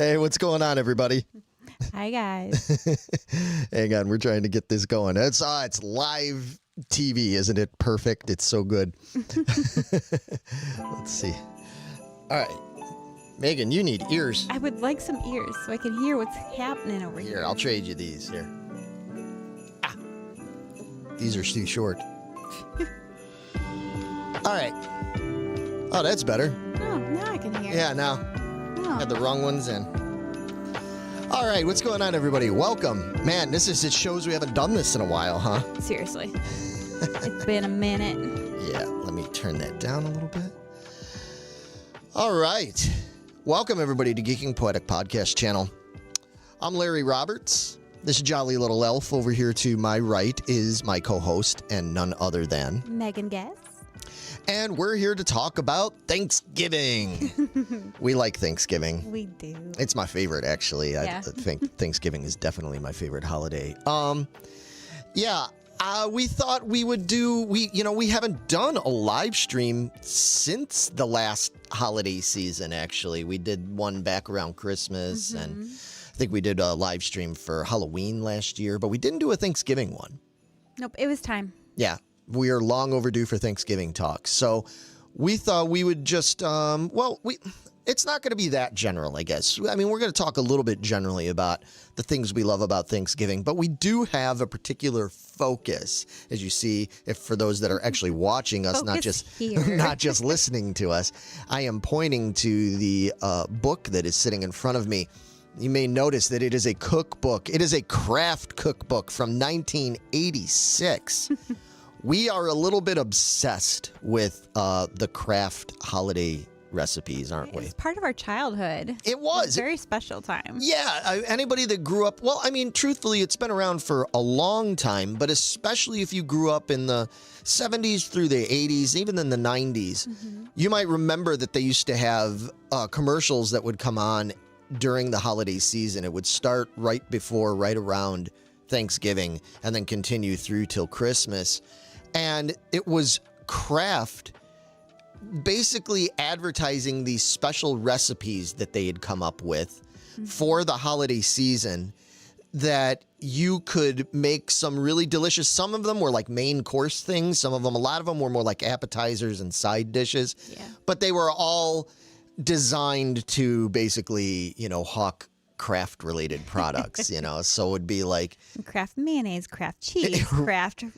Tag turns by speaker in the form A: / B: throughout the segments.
A: Hey, what's going on, everybody?
B: Hi, guys.
A: Hang on, we're trying to get this going. It's live TV, isn't it? Perfect. It's so good. Let's see. All right. Megan, you need ears.
B: I would like some ears so I can hear what's happening over here.
A: Here, I'll trade you these. Here. Ah. These are too short. All right. Oh, that's better.
B: Oh, now I can hear.
A: Yeah, now.
B: Oh.
A: Had the wrong ones in. All right, what's going on, everybody? Welcome. Man, it shows we haven't done this in a while, huh?
B: Seriously. It's been a minute.
A: Yeah, let me turn that down a little bit. All right. Welcome, everybody, to Geeking Poetic podcast channel. I'm Larry Roberts. This jolly little elf over here to my right is my co-host and none other than
B: Megan Guess.
A: And we're here to talk about Thanksgiving. We like Thanksgiving.
B: We do.
A: It's my favorite, actually.
B: Yeah.
A: I think Thanksgiving is definitely my favorite holiday. We thought we would do, we haven't done a live stream since the last holiday season, actually. We did one back around Christmas, and I think we did a live stream for Halloween last year, but we didn't do a Thanksgiving one.
B: Nope, it was time.
A: Yeah, we are long overdue for Thanksgiving talk. So we thought we would just, it's not going to be that general, I guess. I mean, we're going to talk a little bit generally about the things we love about Thanksgiving, but we do have a particular focus, as you see, if for those that are actually watching us, not just listening to us. I am pointing to the book that is sitting in front of me. You may notice that it is a cookbook. It is a Kraft cookbook from 1986. We are a little bit obsessed with the Kraft holiday recipes, aren't we?
B: It's part of our childhood.
A: It was.
B: It's a very special time.
A: Yeah, anybody that grew up, well, I mean, truthfully, it's been around for a long time, but especially if you grew up in the 70s through the 80s, even in the 90s, you might remember that they used to have commercials that would come on during the holiday season. It would start right around Thanksgiving and then continue through till Christmas. And it was Kraft basically advertising these special recipes that they had come up with for the holiday season that you could make some really delicious. Some of them were like main course things. A lot of them were more like appetizers and side dishes. Yeah. But they were all designed to basically, hawk Kraft related products, so it would be like
B: Kraft mayonnaise, Kraft cheese, Kraft ranch.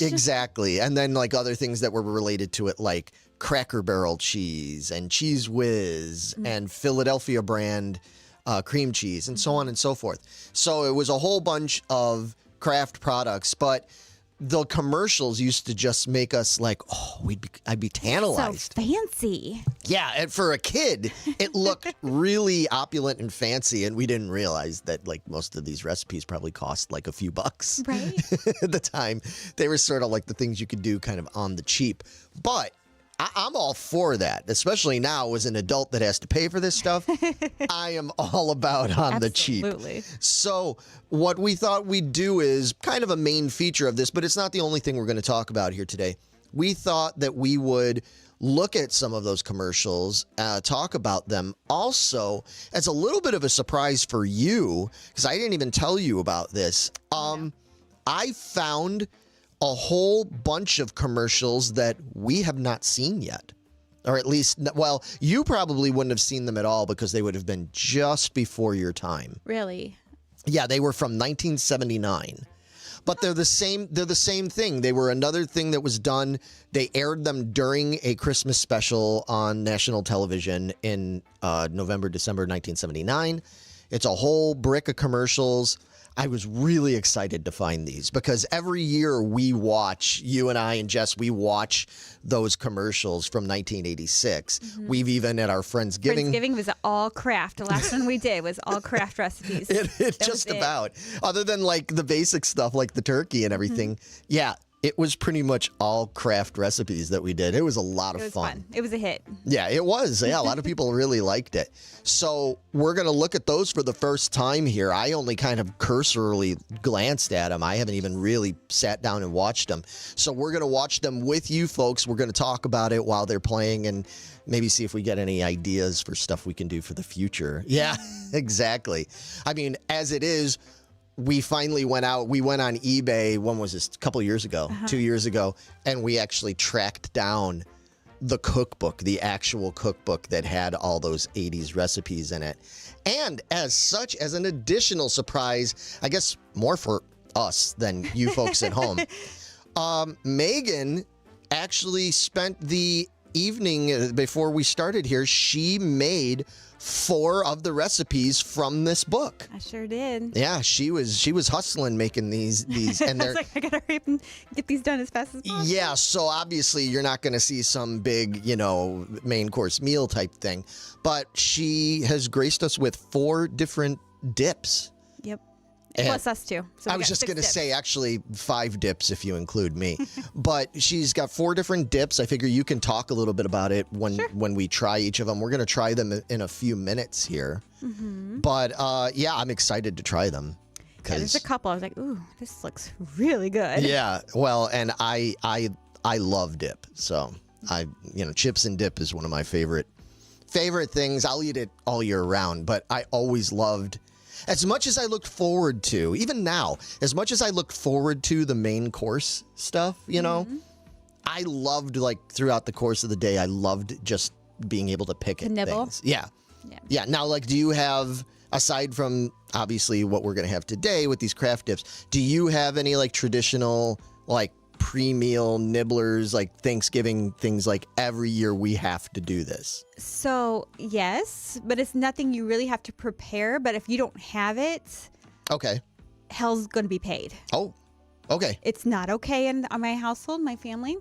A: Yeah, exactly. And then like other things that were related to it, like Cracker Barrel cheese and Cheese Whiz and Philadelphia brand cream cheese and so on and so forth. So it was a whole bunch of Kraft products, but the commercials used to just make us like, I'd be tantalized.
B: So fancy.
A: Yeah, and for a kid, it looked really opulent and fancy, and we didn't realize that like most of these recipes probably cost like a few bucks.
B: Right.
A: At the time. They were sort of like the things you could do kind of on the cheap. But I'm all for that, especially now as an adult that has to pay for this stuff. I am all about on the cheap.
B: Absolutely.
A: So what we thought we'd do is kind of a main feature of this, but it's not the only thing we're going to talk about here today. We thought that we would look at some of those commercials, talk about them. Also, as a little bit of a surprise for you, because I didn't even tell you about this, I found a whole bunch of commercials that we have not seen yet. Or at least, well, you probably wouldn't have seen them at all because they would have been just before your time.
B: Really?
A: Yeah, they were from 1979. But they're the same thing. They were another thing that was done. They aired them during a Christmas special on national television in November, December 1979. It's a whole brick of commercials. I was really excited to find these because every year you and I and Jess, we watch those commercials from 1986. We've even at our Friendsgiving.
B: Friendsgiving was all Kraft. The last one we did was all Kraft recipes.
A: It just about. Other than like the basic stuff like the turkey and everything. Yeah, it was pretty much all Kraft recipes that we did. It was a lot of fun.
B: It was a hit.
A: Yeah, it was. Yeah, a lot of people really liked it. So we're going to look at those for the first time here. I only kind of cursorily glanced at them. I haven't even really sat down and watched them. So we're going to watch them with you folks. We're going to talk about it while they're playing and maybe see if we get any ideas for stuff we can do for the future. Yeah, exactly. I mean, as it is, we finally went out. We went on eBay. When was this? A couple years ago, 2 years ago. And we actually tracked down the cookbook, the actual cookbook that had all those 80s recipes in it. And as such, as an additional surprise, I guess more for us than you folks at home, Megan actually spent the evening before we started here. She made 4 of the recipes from this book.
B: I sure did.
A: Yeah, she was hustling making these and
B: I
A: they're
B: was like, I gotta hurry up and get these done as fast as possible.
A: yeah, so obviously you're not going to see some big, main course meal type thing, but she has graced us with 4 different dips.
B: Yep.
A: And
B: Plus us too. So
A: I was just going to say actually 5 dips if you include me. But she's got 4 different dips. I figure you can talk a little bit about it when we try each of them. We're going to try them in a few minutes here. But yeah, I'm excited to try them.
B: Yeah, there's a couple. I was like, ooh, this looks really good.
A: Yeah, well, and I love dip. So chips and dip is one of my favorite things. I'll eat it all year round, but I always loved, as much as I looked forward to, even now, as much as I looked forward to the main course stuff, I loved, like, throughout the course of the day, I loved just being able to pick at
B: nibble.
A: things. Yeah. Now, like, do you have, aside from obviously what we're going to have today with these Kraft dips, do you have any, like, traditional, like, pre-meal nibblers, like Thanksgiving things, like every year we have to do this?
B: So, yes, but it's nothing you really have to prepare. But if you don't have it,
A: Okay.
B: hell's going to be paid.
A: Oh, okay.
B: It's not okay in my household, my family.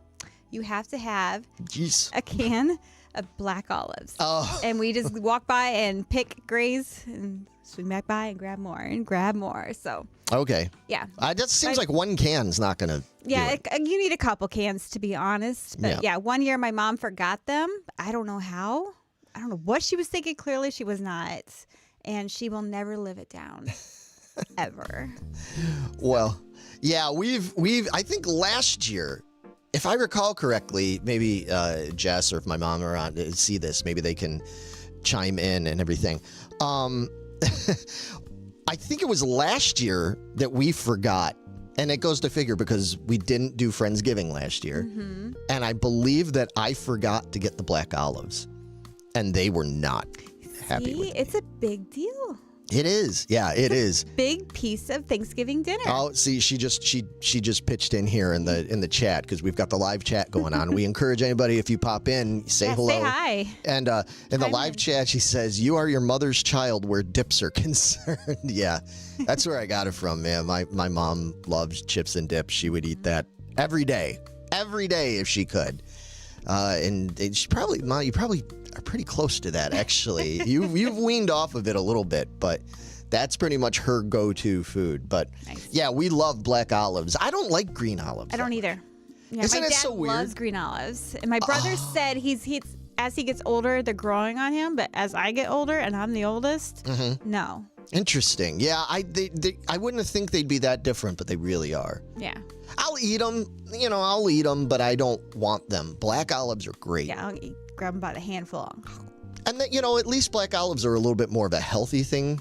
B: You have to have
A: Jeez.
B: a can of black olives.
A: Oh.
B: And we just walk by and pick, graze, and swing back by and grab more and grab more. So,
A: Okay.
B: yeah.
A: That seems like one can's not going to
B: Yeah, you need a couple cans, to be honest. But yeah, one year my mom forgot them. I don't know how. I don't know what she was thinking. Clearly she was not. And she will never live it down. Ever.
A: Well, yeah, we've I think last year, if I recall correctly, maybe Jess, or if my mom are on to see this, maybe they can chime in and everything. I think it was last year that we forgot, and it goes to figure because we didn't do Friendsgiving last year, and I believe that I forgot to get the black olives, and they were not happy with me.
B: It's a big deal.
A: It is. Yeah, it is.
B: Big piece of Thanksgiving dinner.
A: Oh, see, she just pitched in here in the chat because we've got the live chat going on. We encourage anybody, if you pop in, say hello.
B: Say hi.
A: And in the live chat, she says, "You are your mother's child where dips are concerned." Yeah, that's where I got it from, man. My mom loves chips and dips. She would eat that every day if she could. And she probably, Mom, you probably are pretty close to that, actually. You've weaned off of it a little bit, but that's pretty much her go-to food. But yeah, we love black olives. I don't like green olives.
B: I don't either. Yeah,
A: Isn't
B: my
A: it
B: dad
A: so weird?
B: loves green olives, and my brother said he's as he gets older, they're growing on him. But as I get older, and I'm the oldest, no.
A: Interesting. Yeah, I wouldn't think they'd be that different, but they really are.
B: Yeah.
A: I'll eat them, but I don't want them. Black olives are great.
B: Yeah, I'll grab them by the handful.
A: And then, at least black olives are a little bit more of a healthy thing.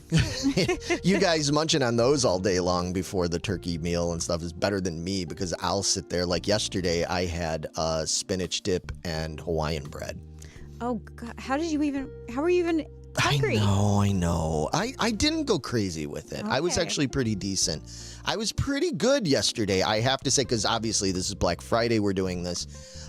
A: You guys munching on those all day long before the turkey meal and stuff is better than me, because I'll sit there. Like yesterday, I had spinach dip and Hawaiian bread.
B: Oh God, how were you even hungry?
A: I know. I didn't go crazy with it. I was
B: Okay.
A: actually pretty decent. I was pretty good yesterday, I have to say, because obviously this is Black Friday. We're doing this.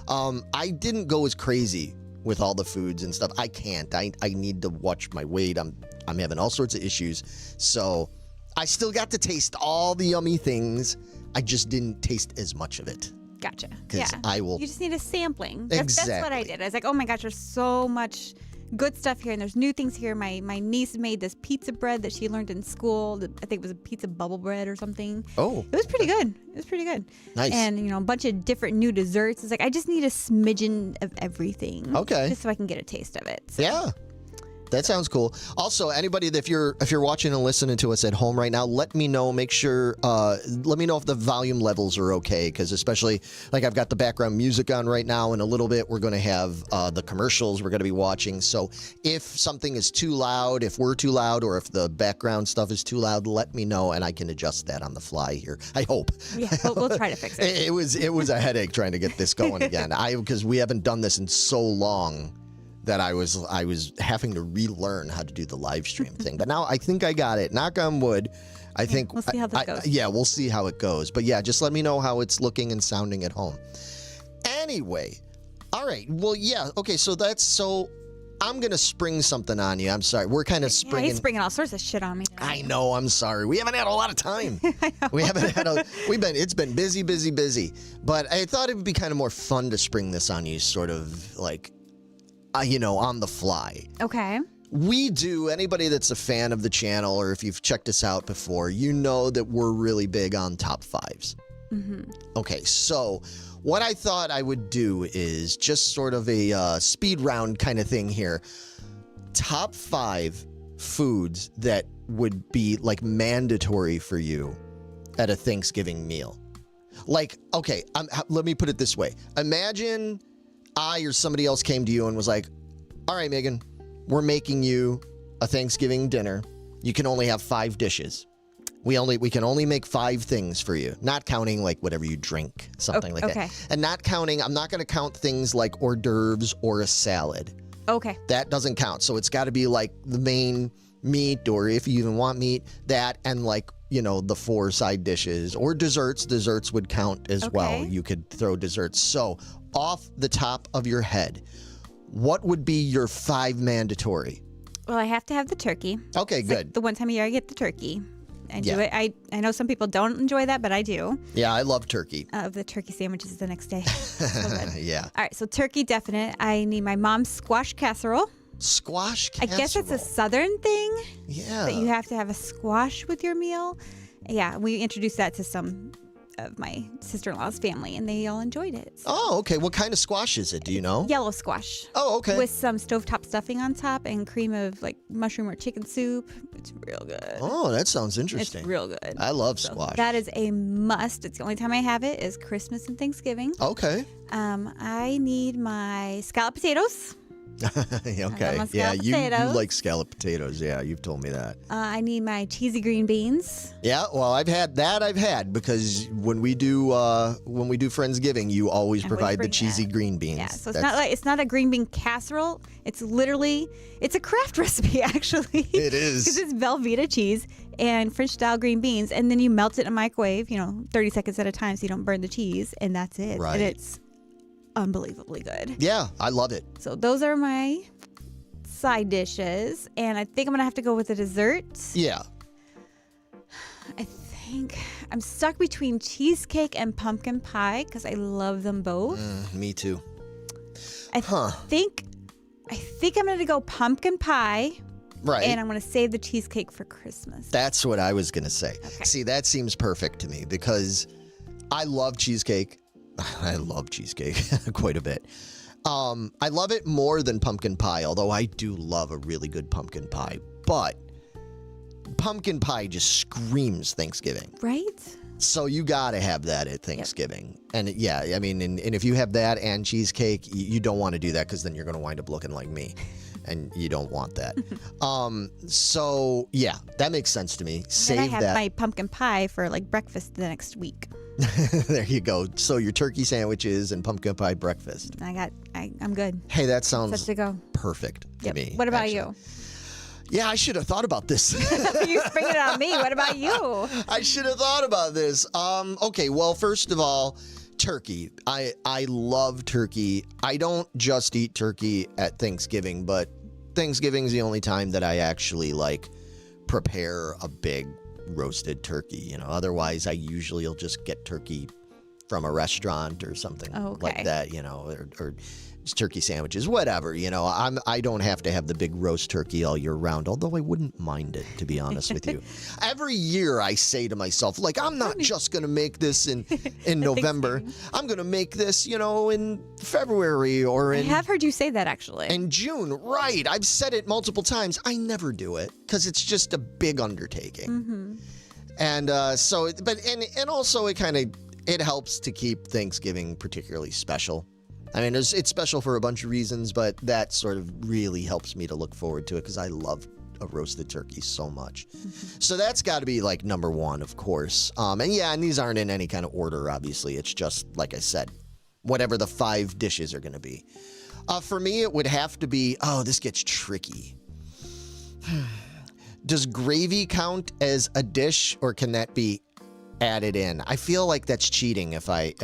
A: I didn't go as crazy with all the foods and stuff. I can't. I need to watch my weight. I'm having all sorts of issues. So I still got to taste all the yummy things. I just didn't taste as much of it.
B: Gotcha.
A: 'Cause
B: Yeah.
A: I will-
B: You just need a sampling. That's what I
A: Exactly.
B: did. I was like, oh my gosh, there's so much good stuff here, and there's new things here. My niece made this pizza bread that she learned in school. I think it was a pizza bubble bread or something.
A: Oh.
B: It was pretty good. It was pretty good.
A: Nice.
B: And, a bunch of different new desserts. It's like, I just need a smidgen of everything.
A: Okay.
B: Just so I can get a taste of it. So.
A: Yeah. That sounds cool. Also, anybody, if you're watching and listening to us at home right now, let me know. Make sure, let me know if the volume levels are okay. Because especially, like, I've got the background music on right now. In a little bit, we're going to have the commercials we're going to be watching. So if something is too loud, if we're too loud, or if the background stuff is too loud, let me know, and I can adjust that on the fly here. I hope.
B: Yeah, we'll try to fix it.
A: It was a headache trying to get this going again. Because we haven't done this in so long that I was having to relearn how to do the live stream thing. But now I think I got it. Knock on wood. I think
B: we'll see how this goes.
A: Yeah, we'll see how it goes. But yeah, just let me know how it's looking and sounding at home. Anyway, all right. Well, yeah. Okay, so I'm going to spring something on you. I'm sorry. We're kind of springing.
B: Yeah, he's springing all sorts of shit on me.
A: I know. I'm sorry. We haven't had a lot of time. We haven't had it's been busy. But I thought it would be kind of more fun to spring this on you, sort of like, on the fly.
B: Okay.
A: Anybody that's a fan of the channel, or if you've checked us out before, you know that we're really big on top fives. Mm-hmm. Okay, so what I thought I would do is just sort of a speed round kind of thing here. Top 5 foods that would be like mandatory for you at a Thanksgiving meal. Like, okay, let me put it this way. Imagine I or somebody else came to you and was like, all right, Megan, we're making you a Thanksgiving dinner. You can only have 5 dishes. We can only make 5 things for you, not counting like whatever you drink, something like that. And not counting, I'm not going to count things like hors d'oeuvres or a salad. Okay. That doesn't count. So it's got to be like the main meat, or if you even want meat, that, and like, the 4 side dishes or desserts. Desserts would count as well. You could throw desserts. So off the top of your head, what would be your 5 mandatory?
B: Well, I have to have the turkey.
A: Okay,
B: it's
A: good.
B: Like the one time a year I get the turkey. I do it. I know some people don't enjoy that, but I do.
A: Yeah, I love turkey.
B: The turkey sandwiches the next day. So good.
A: Yeah.
B: All right, so turkey definite. I need my mom's squash casserole.
A: Squash casserole?
B: I guess it's a southern thing.
A: Yeah.
B: That you have to have a squash with your meal. Yeah, we introduced that to some of my sister-in-law's family, and they all enjoyed it. So.
A: Oh, okay. What kind of squash is it? Do you know?
B: Yellow squash.
A: Oh, okay.
B: With some stovetop stuffing on top and cream of like mushroom or chicken soup. It's real good.
A: Oh, that sounds interesting.
B: It's real good.
A: I love squash.
B: That is a must. It's the only time I have it is Christmas and Thanksgiving.
A: Okay.
B: I need my scalloped potatoes.
A: Okay. Yeah, you like scalloped potatoes. Yeah, you've told me that.
B: I need my cheesy green beans.
A: Yeah, well, I've had because when we do Friendsgiving, you always provide the cheesy green beans.
B: Yeah, so it's not a green bean casserole. It's a Kraft recipe actually.
A: It is.
B: Because it's Velveeta cheese and French style green beans, and then you melt it in a microwave, 30 seconds at a time so you don't burn the cheese, and that's it.
A: Right.
B: And it's unbelievably good.
A: Yeah, I love it.
B: So those are my side dishes, and I think I'm gonna have to go with a dessert.
A: Yeah.
B: I think I'm stuck between cheesecake and pumpkin pie because I love them both.
A: Me too.
B: I think I'm gonna go pumpkin pie.
A: Right.
B: And I'm gonna save the cheesecake for Christmas.
A: That's what I was gonna say.
B: Okay.
A: See, that seems perfect to me because I love cheesecake. I love cheesecake quite a bit. I love it more than pumpkin pie, although I do love a really good pumpkin pie. But pumpkin pie just screams Thanksgiving.
B: Right?
A: So you got to have that at Thanksgiving. Yep. And yeah, I mean, and if you have that and cheesecake, you don't want to do that because then you're going to wind up looking like me. And you don't want that. So yeah, that makes sense to me. Save
B: and I have my pumpkin pie for like breakfast the next week.
A: There you go. So your turkey sandwiches and pumpkin pie breakfast.
B: I'm good.
A: Hey, that sounds
B: set to go.
A: Perfect to me.
B: What about you?
A: Yeah, I should have thought about this.
B: You spring it on me. What about you?
A: I should have thought about this. Okay, well, first of all, turkey. I love turkey. I don't just eat turkey at Thanksgiving, but Thanksgiving's the only time that I actually prepare a big roasted turkey. Otherwise I usually will just get turkey from a restaurant or something
B: Okay.
A: like that, you know, or just turkey sandwiches, whatever, you know. I don't have to have the big roast turkey all year round, although I wouldn't mind it, to be honest with you. Every year I say to myself, like, I'm not just going to make this in November. I'm going to make this, you know, in February or
B: I
A: in...
B: have heard you say that, actually.
A: In June, right. I've said it multiple times. I never do it because it's just a big undertaking.
B: Mm-hmm.
A: And and also it helps to keep Thanksgiving particularly special. I mean, it's special for a bunch of reasons, but that sort of really helps me to look forward to it because I love a roasted turkey so much. Mm-hmm. So that's got to be like number one, of course. And these aren't in any kind of order, obviously. It's just, like I said, whatever the 5 dishes are going to be. For me, it would have to be, this gets tricky. Does gravy count as a dish, or can that be added in? I feel like that's cheating if I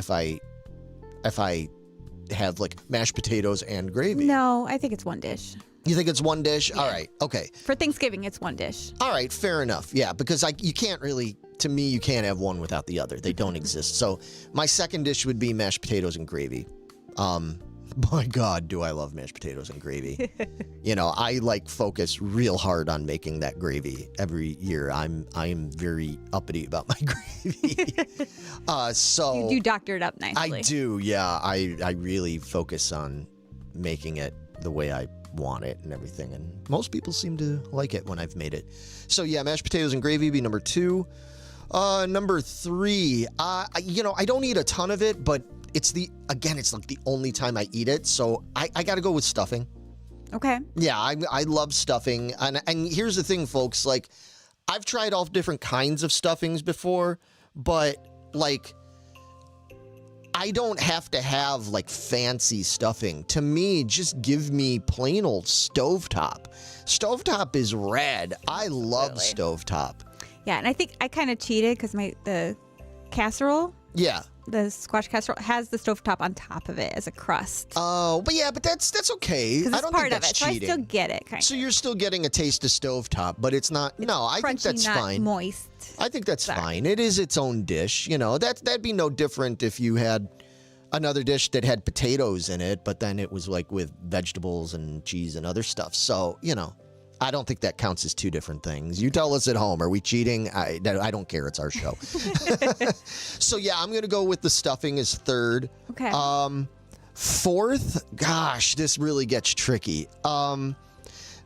A: have like mashed potatoes and gravy.
B: No, I think it's one dish.
A: You think it's one dish?
B: Yeah.
A: All right. Okay.
B: For Thanksgiving, it's one dish.
A: All right. Fair enough. Yeah, because you can't really, to me, you can't have one without the other. They don't exist. So my second dish would be mashed potatoes and gravy. My God, do I love mashed potatoes and gravy. You know, I focus real hard on making that gravy every year. I am very uppity about my gravy. So
B: You doctor it up nicely.
A: I do, yeah. I really focus on making it the way I want it and everything. And most people seem to like it when I've made it. So yeah, mashed potatoes and gravy be number 2. Number 3, you know, I don't eat a ton of it, but it's like the only time I eat it. So I got to go with stuffing.
B: Okay.
A: Yeah, I love stuffing. And here's the thing, folks. Like, I've tried all different kinds of stuffings before, but like, I don't have to have like fancy stuffing. To me, just give me plain old stovetop. Stovetop is rad. I love stovetop.
B: Yeah, and I think I kind of cheated because the casserole.
A: Yeah.
B: The squash casserole has the stovetop on top of it as a crust.
A: Oh, but that's okay.
B: Because
A: I
B: it's
A: don't
B: part
A: think
B: of
A: that's
B: it,
A: cheating.
B: so I still get it, kind of.
A: So you're still getting a taste of stovetop, but it's not. No, I think
B: Crunchy,
A: that's
B: not
A: fine.
B: moist.
A: I think that's fine. It is its own dish. You know, that'd be no different if you had another dish that had potatoes in it, but then it was like with vegetables and cheese and other stuff. So, you know, I don't think that counts as 2 different things. You tell us at home. Are we cheating? I don't care. It's our show. So, yeah, I'm going to go with the stuffing as 3rd.
B: Okay.
A: 4th, gosh, this really gets tricky.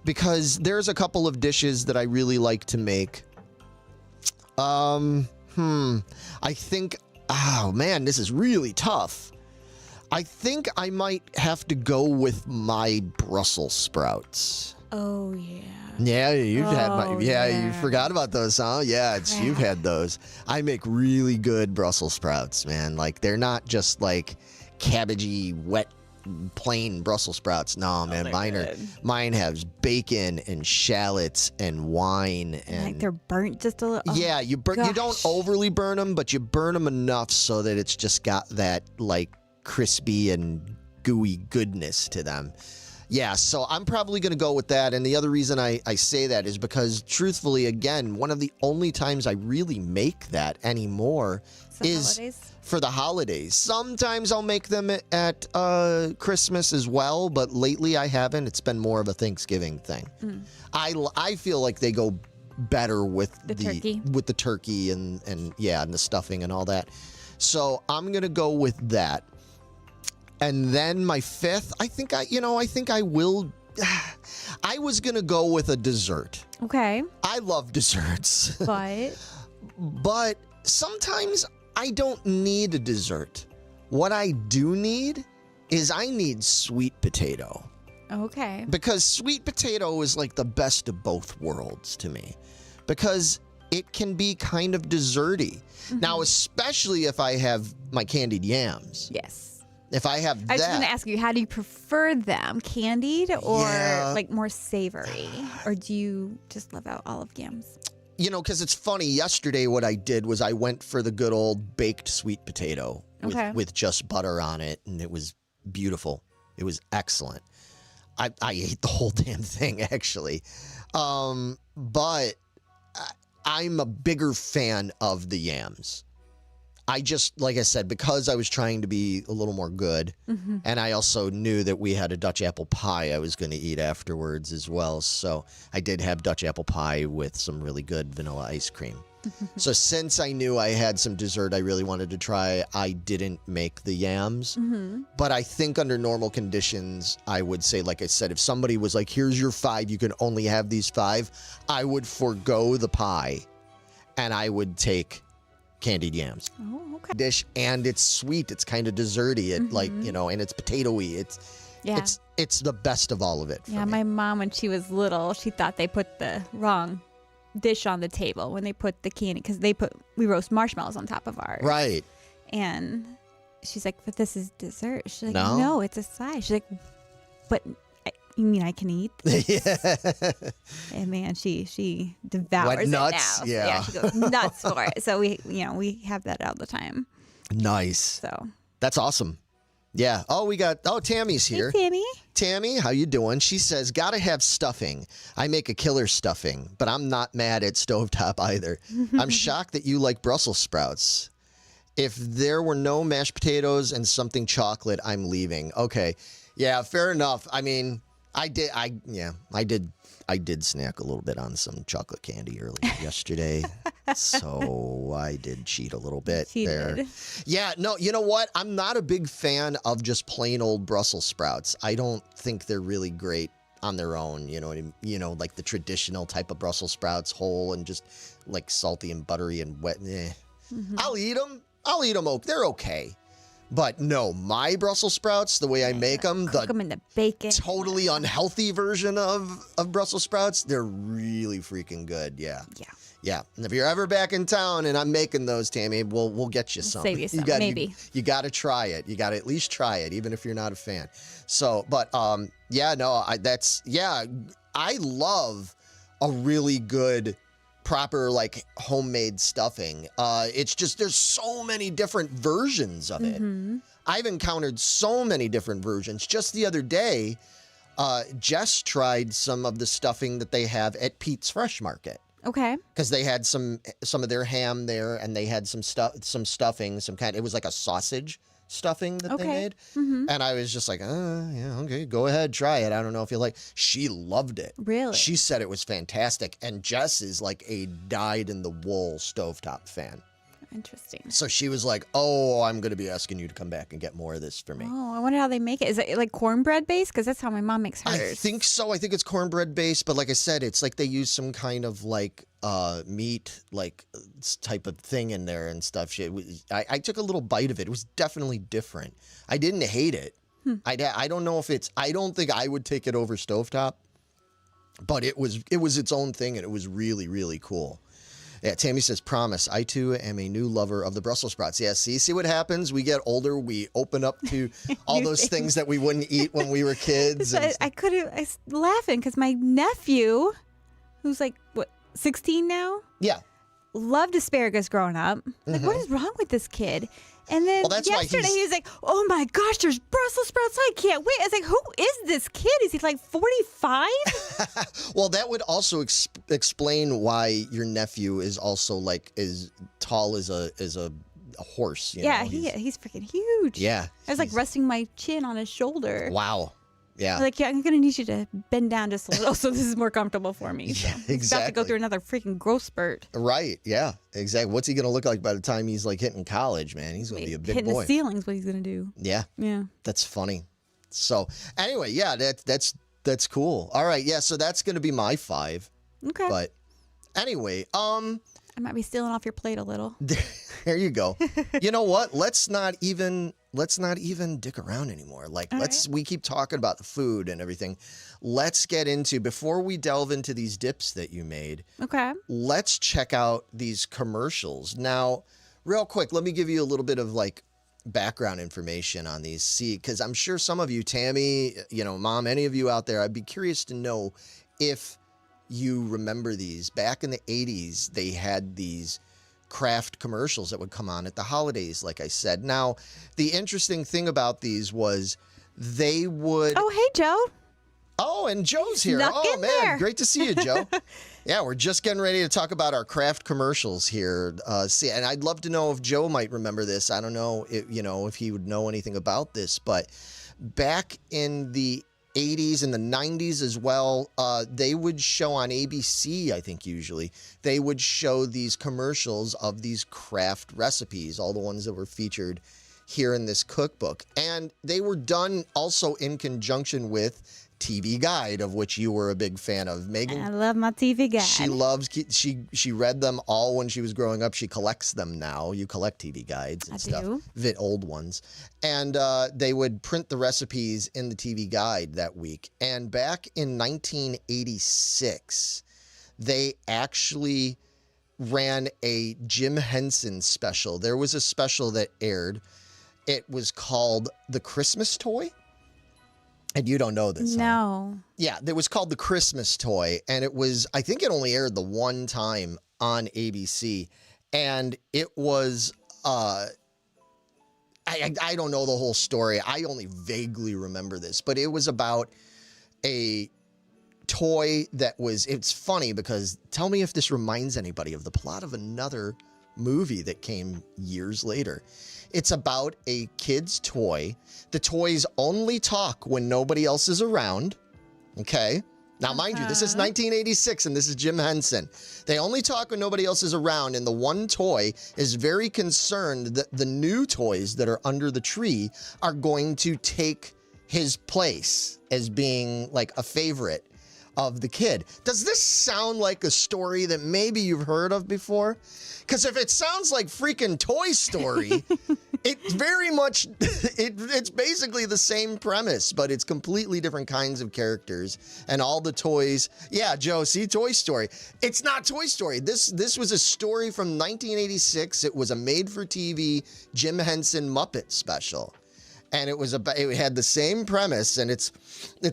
A: Because there's a couple of dishes that I really like to make. I think, oh man, this is really tough. I think I might have to go with my Brussels sprouts.
B: Oh, yeah.
A: Yeah, you've had my. Yeah, you
B: yeah.
A: forgot about those, huh? Yeah, you've had those. I make really good Brussels sprouts, man. Like, they're not just like cabbagey, wet, plain Brussels sprouts. No, man, mine has bacon and shallots and wine and
B: like they're burnt just a little.
A: Yeah, you don't overly burn them, but you burn them enough so that it's just got that like crispy and gooey goodness to them. Yeah, so I'm probably going to go with that. And the other reason I say that is because, truthfully, again, one of the only times I really make that anymore is for the holidays. Sometimes I'll make them at Christmas as well, but lately I haven't. It's been more of a Thanksgiving thing. I feel like they go better with the turkey and the stuffing and all that. So I'm going to go with that. And then my 5th, I think I will. I was going to go with a dessert.
B: Okay.
A: I love desserts.
B: But
A: sometimes I don't need a dessert. What I do need is I need sweet potato.
B: Okay.
A: Because sweet potato is like the best of both worlds to me. Because it can be kind of desserty. Now, especially if I have my candied yams.
B: Yes.
A: If I have that.
B: I was just going to ask you, how do you prefer them? Candied or like more savory? Or do you just love out olive yams?
A: You know, because it's funny. Yesterday, what I did was I went for the good old baked sweet potato with just butter on it. And it was beautiful. It was excellent. I ate the whole damn thing, actually. But I'm a bigger fan of the yams. I just, like I said, because I was trying to be a little more good, and I also knew that we had a Dutch apple pie I was going to eat afterwards as well. So I did have Dutch apple pie with some really good vanilla ice cream. So since I knew I had some dessert I really wanted to try, I didn't make the yams. But I think under normal conditions, I would say, like I said, if somebody was like, here's your 5, you can only have these 5, I would forego the pie and I would take candied yams.
B: Oh, okay.
A: Dish, and it's sweet. It's kind of desserty. It like, you know, and it's potato-y. It's the best of all of it.
B: Yeah,
A: for me.
B: my mom, when she was little, she thought they put the wrong dish on the table when they put the candy, because we roast marshmallows on top of ours.
A: Right.
B: And she's like, but this is dessert. She's like,
A: No?
B: no, it's a side. She's like, but you mean I can eat this?
A: Yeah.
B: And man, she devours
A: Went
B: it
A: nuts?
B: now.
A: Yeah.
B: She goes nuts for it. So we have that all the time.
A: Nice.
B: So
A: That's awesome. Yeah. Oh, Tammy's here.
B: hey, Tammy.
A: Tammy, how you doing? She says, gotta have stuffing. I make a killer stuffing, but I'm not mad at stovetop either. I'm shocked that you like Brussels sprouts. If there were no mashed potatoes and something chocolate, I'm leaving. Okay. Yeah, fair enough. I mean, I did snack a little bit on some chocolate candy earlier yesterday. So I did cheat a little bit there. Yeah, no, you know what? I'm not a big fan of just plain old Brussels sprouts. I don't think they're really great on their own, like the traditional type of Brussels sprouts, whole and just like salty and buttery and wet. I'll eat them. They're okay. But no, my Brussels sprouts, the way I make them,
B: Cook them in the bacon.
A: totally unhealthy version of Brussels sprouts, they're really freaking good. Yeah. Yeah. And if you're ever back in town and I'm making those, Tammy, we'll get you some.
B: Save you some, maybe.
A: You got to try it. You got to at least try it, even if you're not a fan. So, but I love a really good, proper, like, homemade stuffing. It's just, there's so many different versions of it. I've encountered so many different versions. Just the other day, Jess tried some of the stuffing that they have at Pete's Fresh Market.
B: Okay.
A: Because they had some of their ham there, and they had some stuffing, it was like a sausage stuffing that they made. And I was just like, yeah, okay, go ahead, try it. I don't know if you like. She loved it.
B: Really?
A: She said it was fantastic. And Jess is like a dyed-in-the-wool stovetop fan.
B: Interesting.
A: So she was like, oh, I'm going to be asking you to come back and get more of this for me.
B: Oh, I wonder how they make it. Is it like cornbread based? Because that's how my mom makes hers.
A: I think so. I think it's cornbread based, but like I said, it's like they use some kind of like meat like type of thing in there and stuff. I took a little bite of it. It was definitely different. I didn't hate it. I don't know if I don't think I would take it over stovetop, but it was its own thing, and it was really, really cool. Yeah, Tammy says, promise, I too am a new lover of the Brussels sprouts. Yeah, see what happens? We get older, we open up to all those things that we wouldn't eat when we were kids.
B: I was laughing because my nephew, who's like, 16 now?
A: Yeah.
B: Loved asparagus growing up. Like, what is wrong with this kid? And then yesterday he was like, oh my gosh, there's Brussels sprouts. I can't wait. I was like, who is this kid? Is he like 45?
A: Well, that would also explain why your nephew is also like as tall as a horse.
B: Yeah, he's freaking huge.
A: Yeah.
B: I was like resting my chin on his shoulder.
A: Wow. Yeah.
B: I'm like, yeah, I'm going to need you to bend down just a little so this is more comfortable for me. So
A: exactly.
B: He's about to go through another freaking growth spurt.
A: Right. Yeah, exactly. What's he going to look like by the time he's like hitting college, man? He's going to be a big
B: hitting
A: boy.
B: The ceiling's what he's going to do.
A: Yeah.
B: Yeah.
A: That's funny. So anyway, yeah, that's cool. All right. Yeah. So that's going to be my 5.
B: Okay.
A: But anyway,
B: I might be stealing off your plate a little.
A: There you go. You know what? Let's not even dick around anymore. Like, we keep talking about the food and everything. Let's get into, before we delve into these dips that you made.
B: Okay.
A: Let's check out these commercials. Now, real quick, let me give you a little bit of like background information on these. See, because I'm sure some of you, Tammy, Mom, any of you out there, I'd be curious to know if you remember these. Back in the 80s, they had these Kraft commercials that would come on at the holidays, like I said. Now, the interesting thing about these was they would...
B: Oh, hey, Joe.
A: Oh, and Joe's here.
B: Snuck
A: Oh,
B: in
A: man.
B: there.
A: Great to see you, Joe. Yeah, we're just getting ready to talk about our Kraft commercials here. And I'd love to know if Joe might remember this. I don't know if he would know anything about this, but back in the 80s and the 90s as well, they would show on ABC, I think usually, they would show these commercials of these Kraft recipes, all the ones that were featured here in this cookbook. And they were done also in conjunction with TV Guide, of which you were a big fan of. Megan,
B: I love my TV Guide.
A: She read them all when she was growing up. She collects them now. You collect TV Guides and
B: I
A: stuff,
B: do.
A: old ones. And they would print the recipes in the TV Guide that week. And back in 1986, they actually ran a Jim Henson special. There was a special that aired. It was called The Christmas Toy. And you don't know this,
B: No.
A: huh? Yeah, it was called The Christmas Toy, and I think it only aired the one time on ABC, and it was, I don't know the whole story. I only vaguely remember this, but it was about a toy it's funny because tell me if this reminds anybody of the plot of another movie that came years later. It's about a kid's toy. The toys only talk when nobody else is around. Okay? Now, mind you, this is 1986 and this is Jim Henson. They only talk when nobody else is around, and the one toy is very concerned that the new toys that are under the tree are going to take his place as being like a favorite of the kid. Does this sound like a story that maybe you've heard of before? Because if it sounds like freaking Toy Story, it's very much, it's basically the same premise, but it's completely different kinds of characters and all the toys. Yeah, Joe, see, Toy Story. It's not Toy Story. This was a story from 1986. It was a made-for-TV Jim Henson Muppet special. And it had the same premise, and it's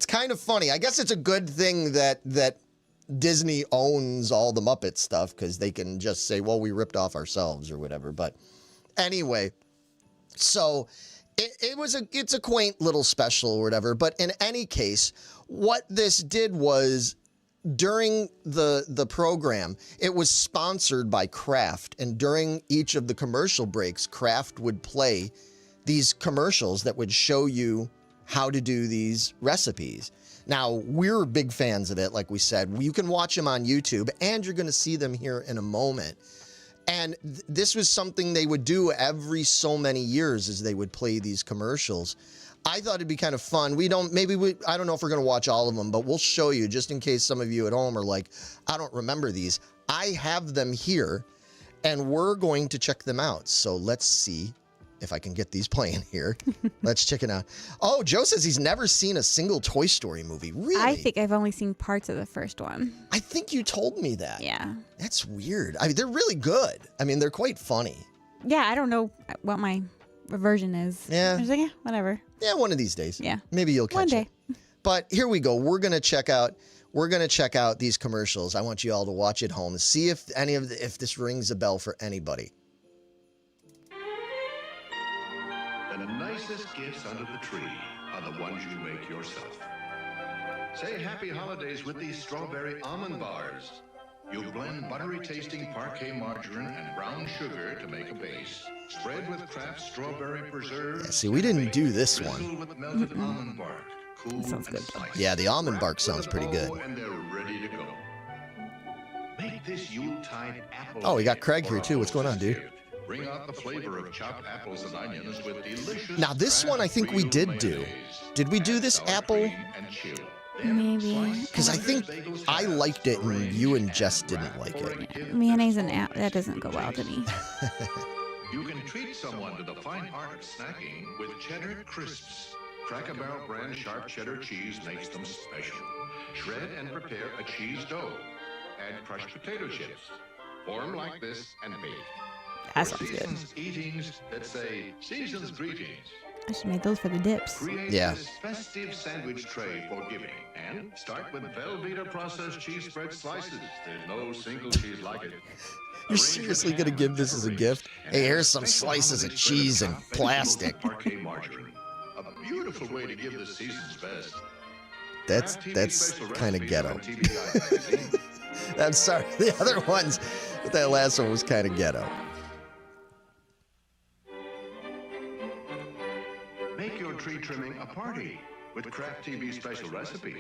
A: kind of funny. I guess it's a good thing that Disney owns all the Muppet stuff, because they can just say, well, we ripped off ourselves or whatever. But anyway, so it's a quaint little special or whatever. But in any case, what this did was, during the program, it was sponsored by Kraft, and during each of the commercial breaks, Kraft would play these commercials that would show you how to do these recipes. Now, we're big fans of it, like we said. You can watch them on YouTube, and you're going to see them here in a moment. And this was something they would do every so many years, as they would play these commercials. I thought it'd be kind of fun. I don't know if we're going to watch all of them, but we'll show you, just in case some of you at home are like, I don't remember these. I have them here, and we're going to check them out. So let's see if I can get these playing here. Let's check it out. Oh, Joe says he's never seen a single Toy Story movie. Really?
B: I think I've only seen parts of the first one.
A: I think you told me that.
B: Yeah.
A: That's weird. I mean, they're really good. I mean, they're quite funny.
B: Yeah, I don't know what my version is.
A: Yeah.
B: I was like, yeah, whatever.
A: Yeah, one of these days.
B: Yeah.
A: Maybe you'll catch
B: One day.
A: it. But here we go. We're gonna check out these commercials. I want you all to watch at home and see if if this rings a bell for anybody.
C: And the nicest gifts under the tree are the ones you make yourself. Say happy holidays with these strawberry almond bars. You blend buttery tasting parquet margarine and brown sugar to make a base. Spread with Kraft strawberry preserve.
A: Yeah, see, we didn't do this one.
C: With melted almond bark. Cool
B: That sounds good.
C: sliced.
A: Yeah, the almond bark sounds pretty good.
C: And they're ready to go. Make this Yuletide apple.
A: Oh, we got
C: cake
A: Craig
C: for
A: here
C: a
A: too. What's going on,
C: hostess
A: dude?
C: gift. Bring out the flavor of chopped apples and onions with delicious.
A: Now, this one I think we did do. Did we do this apple?
B: Maybe.
A: Because I think I liked it and you and Jess didn't like it.
B: Mayonnaise and that doesn't go well to me.
C: You can treat someone to the fine art of snacking with cheddar crisps. Cracker Barrel brand sharp cheddar cheese makes them special. Shred and prepare a cheese dough. Add crushed potato chips. Form like this and bake.
B: That
C: For
B: sounds good.
C: season's eatings that say season's greetings.
B: I should make those for the dips.
C: Create
A: Yeah.
C: this festive sandwich tray for giving. And start with Velveeta processed cheese spread slices. There's no single cheese like it.
A: You're seriously going to give this as a gift? Hey, here's some slices of cheese and plastic.
C: Parquet margarine. A beautiful way to give the season's best.
A: That's kind of ghetto. I'm sorry, the other ones, but that last one was kind of ghetto.
C: Make your tree trimming a party with Kraft TV special recipes.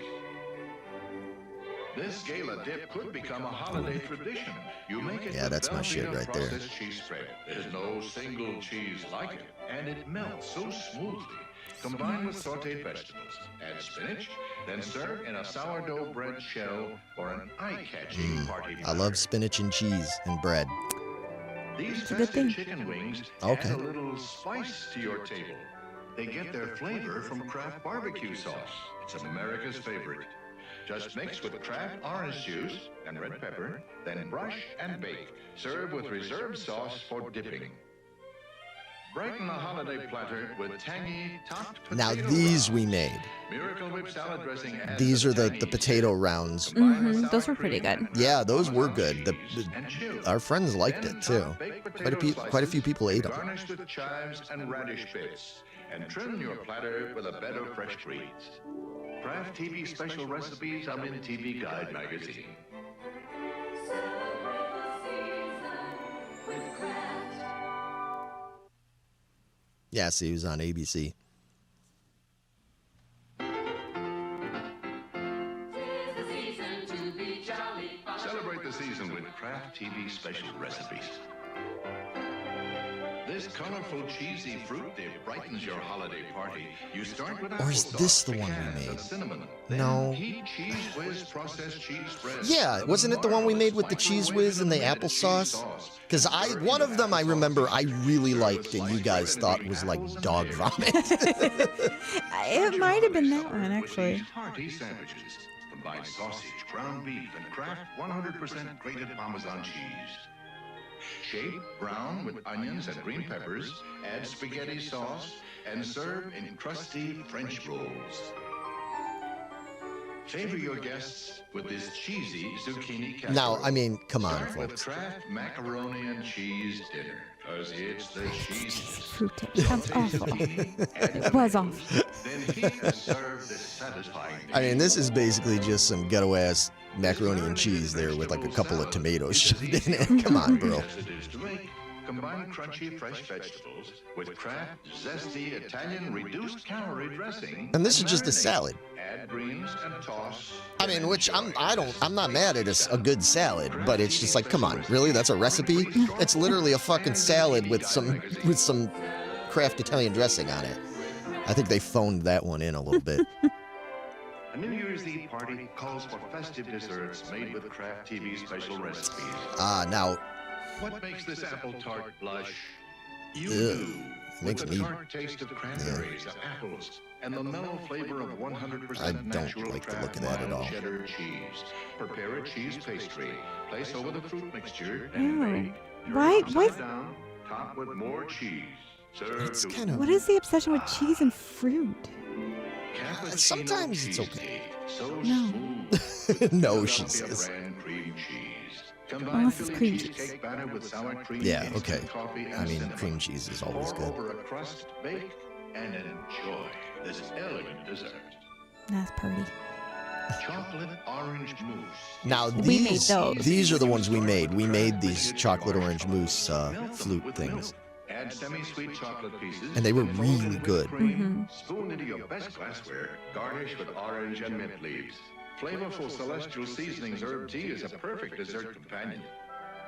C: This gala dip could become a holiday tradition. You make it
A: Yeah, that's my shit right there.
C: processed cheese spread. There's no single cheese like it, and it melts so smoothly. Combine with sautéed vegetables. Add spinach, then serve in a sourdough bread shell or an eye-catching party
A: I love spinach and cheese and bread.
C: These
B: a good thing.
C: festive chicken wings
A: Okay.
C: add a little spice to your table. They get their flavor from Kraft barbecue sauce. It's America's favorite. Just mix with Kraft orange juice and red pepper, then brush and bake. Serve with reserved sauce for dipping. Brighten a holiday platter with tangy topped potato
A: Now these
C: rounds.
A: we made.
C: Miracle Whip salad dressing adds
A: These
C: a
A: are the
C: tangy
A: potato
C: kick.
A: rounds.
C: Combine with sour
B: Those were pretty
C: cream
B: good.
C: and
A: Yeah, those were
C: Parmesan
A: good.
C: cheese and chilled.
A: Our friends liked
C: Then
A: it too.
C: top baked
A: Quite a few
C: potato
A: people ate them.
C: Garnish with chives and radish bits, and trim your platter with a bed of fresh greens. Kraft TV special recipes are in TV Guide magazine.
A: Yeah, see, it was on ABC.
C: Celebrate the season with Kraft TV special recipes. This colorful, cheesy fruit dip brightens your holiday party. You start with
A: Or is
C: applesauce,
A: this the one we
C: pecans,
A: made?
C: and cinnamon. Then
A: No.
C: heat cheese whiz processed cheese spread.
A: Yeah, wasn't it the one we made with the cheese whiz and the applesauce? Because one of them I remember I really liked and you guys thought was like dog vomit.
B: It might have been that one, actually.
C: Hearty sandwiches. Combine sausage, ground beef, and Kraft 100% grated Parmesan cheese. Shape brown with onions and green peppers, add spaghetti sauce, and serve in crusty French rolls. Favor your guests with this cheesy zucchini casserole.
A: Now, I mean, come on,
C: Start with
A: folks.
C: Kraft macaroni and cheese dinner, because it's the cheesiest.
B: Fruit tip. Sounds awful.
C: It
B: It was awful.
C: Then heat and serve this satisfying
A: I mean, this is basically just some ghetto-ass macaroni and cheese there with like a couple of tomatoes shoved in it. Come on, bro.
C: As it is to make. Combine crunchy fresh vegetables with Kraft zesty Italian reduced calorie dressing.
A: And this is just a
C: marinate.
A: salad.
C: Add greens and toss.
A: I mean, which I'm not mad at a good salad, but it's just like, come on, really? That's a recipe? It's literally a fucking salad with some Kraft Italian dressing on it. I think they phoned that one in a little bit.
C: A New Year's Eve party calls for festive desserts made with Kraft TV special recipes.
A: Now,
C: What makes this apple tart blush? You
A: Ugh.
C: do.
A: Makes
C: With the
A: me-
C: tart taste of cranberries, of apples, and the mellow flavor of 100%
A: I don't
C: natural
A: like the
C: Kraft
A: look of that at
C: mild
A: all.
C: cheddar cheese. Prepare a cheese pastry. Place over the fruit mixture and
B: Ew.
C: bake. Turn
B: Why-
C: upside
B: why-
C: down, top with more cheese. Serve
A: it's
C: to
A: kind of...
B: What is the obsession with cheese and fruit?
C: cappuccino
A: sometimes it's
C: cheese
A: okay.
C: cake. So
B: No.
C: smooth.
A: No, she
C: Philadelphia
A: says.
C: brand cream cheese. Combine
B: Unless it's
C: Philly
B: cream
C: cheesecake
B: cheese.
C: batter with sour cream,
A: Yeah,
C: instant
A: okay.
C: coffee, and
A: I mean,
C: cinnamon.
A: cream cheese is always
C: Pour
A: good.
C: over a crust, bake, and enjoy this elegant dessert.
B: That's pretty.
C: Chocolate orange mousse.
A: Now,
B: We made those.
A: these are the ones we made. We made these chocolate orange mousse
C: Melt them
A: flute
C: with
A: things.
C: milk. Add semi-sweet chocolate pieces.
A: And they were
C: fold
A: really
C: in
A: good.
C: whipped cream, Spoon into your best glassware. Garnish with orange and mint leaves. Flavorful celestial seasonings herb tea is a perfect dessert companion.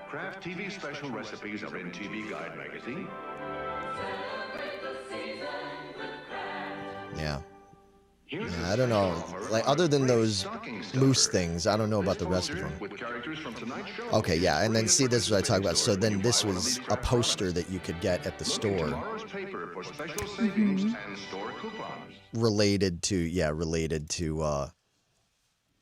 C: Kraft TV special recipes are in TV Guide magazine.
A: Yeah.
C: Here's
A: Yeah,
C: a
A: I don't know.
C: special offer
A: Like,
C: on
A: other than
C: great
A: those
C: stocking
A: moose
C: stuffer.
A: things, I don't know about
C: This
A: the rest of
C: poster
A: them.
C: with characters from tonight's show.
A: Okay, yeah, and then
C: Free
A: see,
C: at
A: this is what I talk about. So
C: participating
A: then
C: stores
A: this
C: when you buy
A: was
C: one of these
A: a
C: Kraft
A: poster
C: products.
A: that you could get at the
C: Look in
A: store
C: tomorrow's paper for special savings and store coupons.
A: related to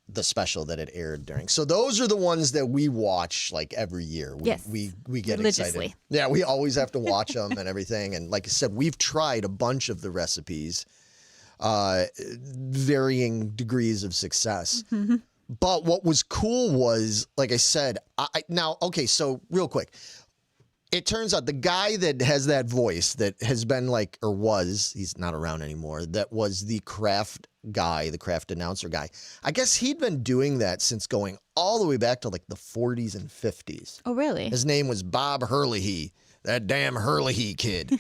A: the special that it aired during. So those are the ones that we watch like every year.
B: Yes,
A: We get
B: religiously.
A: excited. Yeah, we always have to watch them and everything. And like I said, we've tried a bunch of the recipes, varying degrees of success. But what was cool was, like I said, so real quick, it turns out the guy that has that voice that has been like, or was, he's not around anymore, that was the Kraft guy, the Kraft announcer guy. I guess he'd been doing that since going all the way back to like the 40s and 50s.
B: Oh, really?
A: His name was Bob Herlihy, that damn Herlihy kid.